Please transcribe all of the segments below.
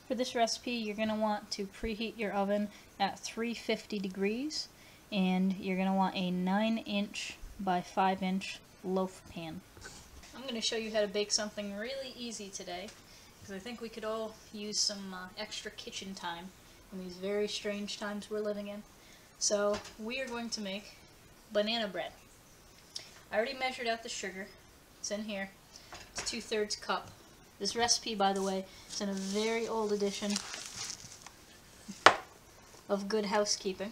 For this recipe, you're going to want to preheat your oven at 350 degrees, and you're going to want a 9-inch by 5-inch loaf pan. I'm going to show you how to bake something really easy today, because I think we could all use some extra kitchen time in these very strange times we're living in. So we are going to make banana bread. I already measured out the sugar. It's in here. It's 2/3 cup. This recipe, by the way, is in a very old edition of Good Housekeeping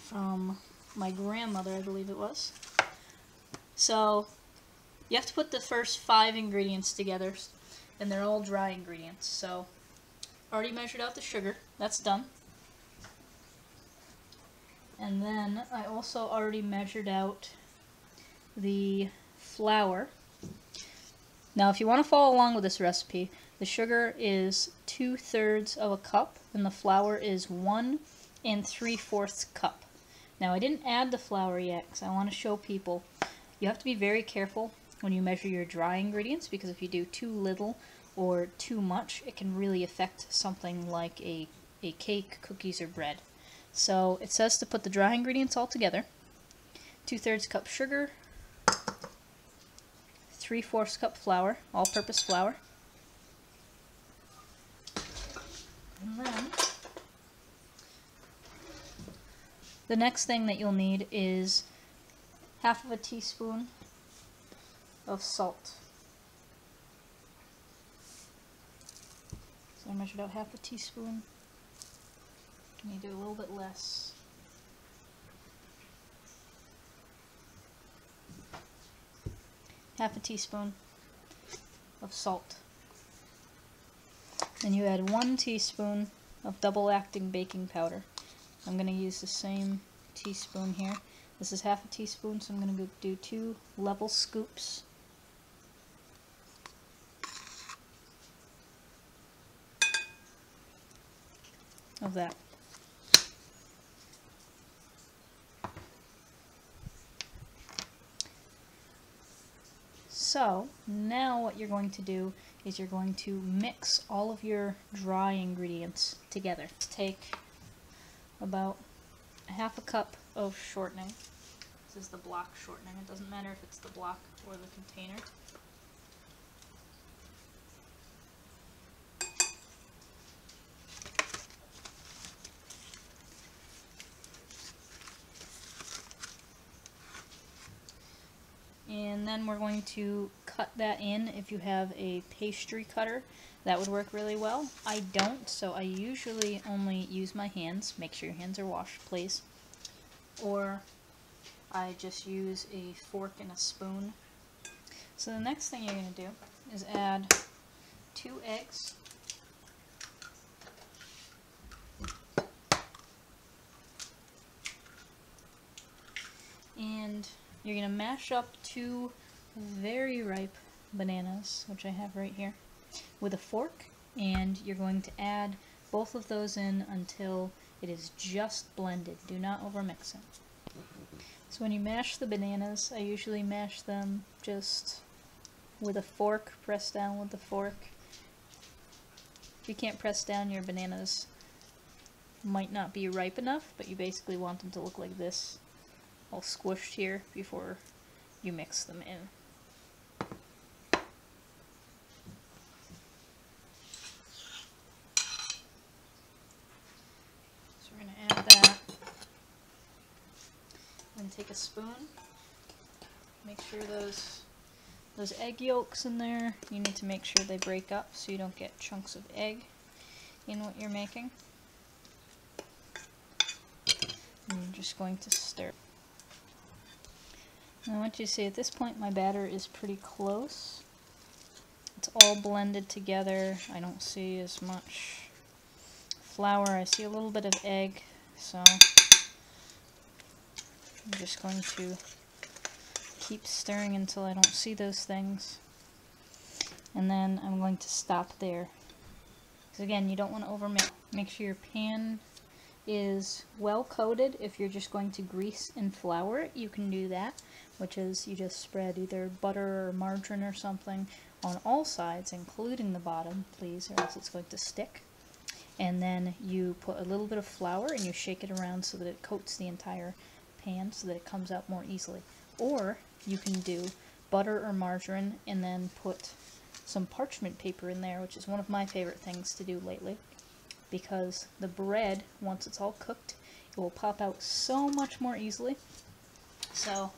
from my grandmother, I believe it was. So you have to put the first 5 ingredients together, and they're all dry ingredients. So already measured out the sugar. That's done. And then I also already measured out the flour. Now, if you want to follow along with this recipe, the sugar is 2/3 of a cup, and the flour is 1 3/4 cup. Now, I didn't add the flour yet, because I want to show people. You have to be very careful when you measure your dry ingredients, because if you do too little or too much, it can really affect something like a cake, cookies, or bread. So, it says to put the dry ingredients all together. 2/3 cup sugar, 3/4 cup flour, all-purpose flour. And then the next thing that you'll need is 1/2 teaspoon of salt. So I measured out 1/2 teaspoon. You need to do a little bit less. Half a teaspoon of salt. Then you add 1 teaspoon of double-acting baking powder. I'm going to use the same teaspoon here. This is 1/2 teaspoon, so I'm going to do 2 level scoops. Of that. So, now what you're going to do is you're going to mix all of your dry ingredients together. Take about 1/2 cup of shortening. This is the block shortening. It doesn't matter if it's the block or the container. And then we're going to cut that in. If you have a pastry cutter, that would work really well. I don't, so I usually only use my hands. Make sure your hands are washed, please. Or I just use a fork and a spoon. So the next thing you're going to do is add 2 eggs. And you're going to mash up 2 very ripe bananas, which I have right here, with a fork, and you're going to add both of those in until it is just blended. Do not overmix it. So when you mash the bananas, I usually mash them just with a fork, press down with the fork. If you can't press down, your bananas might not be ripe enough, but you basically want them to look like this, all squished here before you mix them in. So we're going to add that. Then take a spoon. Make sure those egg yolks in there, you need to make sure they break up so you don't get chunks of egg in what you're making. And you're just going to stir. And I want you to see at this point my batter is pretty close. It's all blended together. I don't see as much flour. I see a little bit of egg, so I'm just going to keep stirring until I don't see those things. And then I'm going to stop there. Because again, you don't want to overmix. Make sure your pan is well coated. If you're just going to grease and flour it, you can do that, which is you just spread either butter or margarine or something on all sides, including the bottom, please, or else it's going to stick. And then you put a little bit of flour and you shake it around so that it coats the entire pan so that it comes out more easily. Or you can do butter or margarine and then put some parchment paper in there, which is one of my favorite things to do lately, because the bread, once it's all cooked, it will pop out so much more easily. So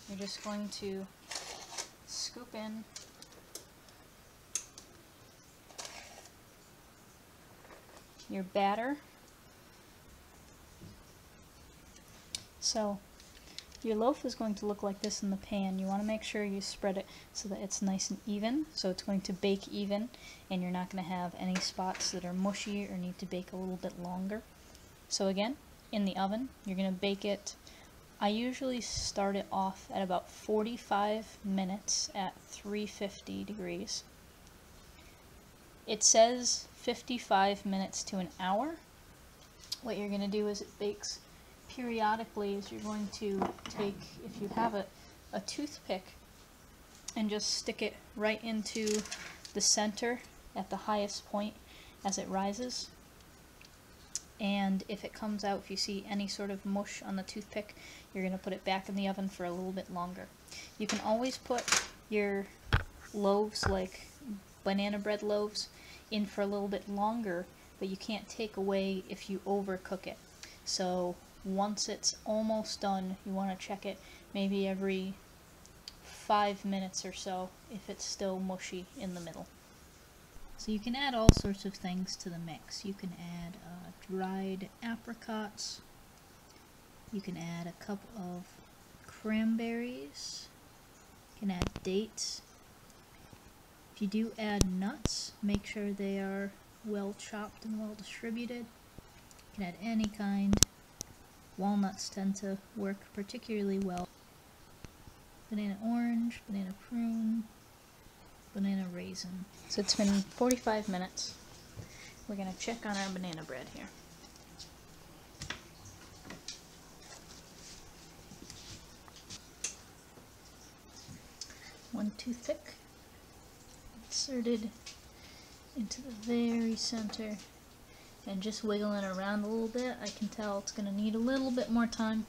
you're just going to scoop in your batter. So your loaf is going to look like this in the pan. You want to make sure you spread it so that it's nice and even, so it's going to bake even, and you're not going to have any spots that are mushy or need to bake a little bit longer. So again, in the oven, you're going to bake it. I usually start it off at about 45 minutes at 350 degrees. It says 55 minutes to an hour. What you're going to do is it bakes periodically. Is you're going to take, if you have a toothpick, and just stick it right into the center at the highest point as it rises. And if it comes out, if you see any sort of mush on the toothpick, you're going to put it back in the oven for a little bit longer. You can always put your loaves, like banana bread loaves, in for a little bit longer, but you can't take away if you overcook it. So once it's almost done, you want to check it maybe every 5 minutes or so if it's still mushy in the middle. So you can add all sorts of things to the mix. You can add dried apricots. You can add a cup of cranberries. You can add dates. If you do add nuts, make sure they are well chopped and well distributed. You can add any kind. Walnuts tend to work particularly well. Banana orange, banana prune, banana raisin. So it's been 45 minutes. We're going to check on our banana bread here. One toothpick inserted into the very center and just wiggling around a little bit. I can tell it's going to need a little bit more time.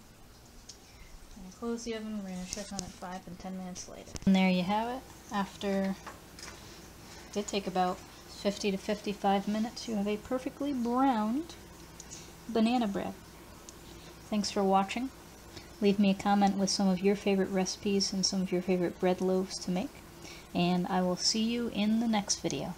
I'm going to close the oven. We're going to check on it 5 and 10 minutes later. And there you have it. After it did take about 50 to 55 minutes, you have a perfectly browned banana bread. Thanks for watching. Leave me a comment with some of your favorite recipes and some of your favorite bread loaves to make, and I will see you in the next video.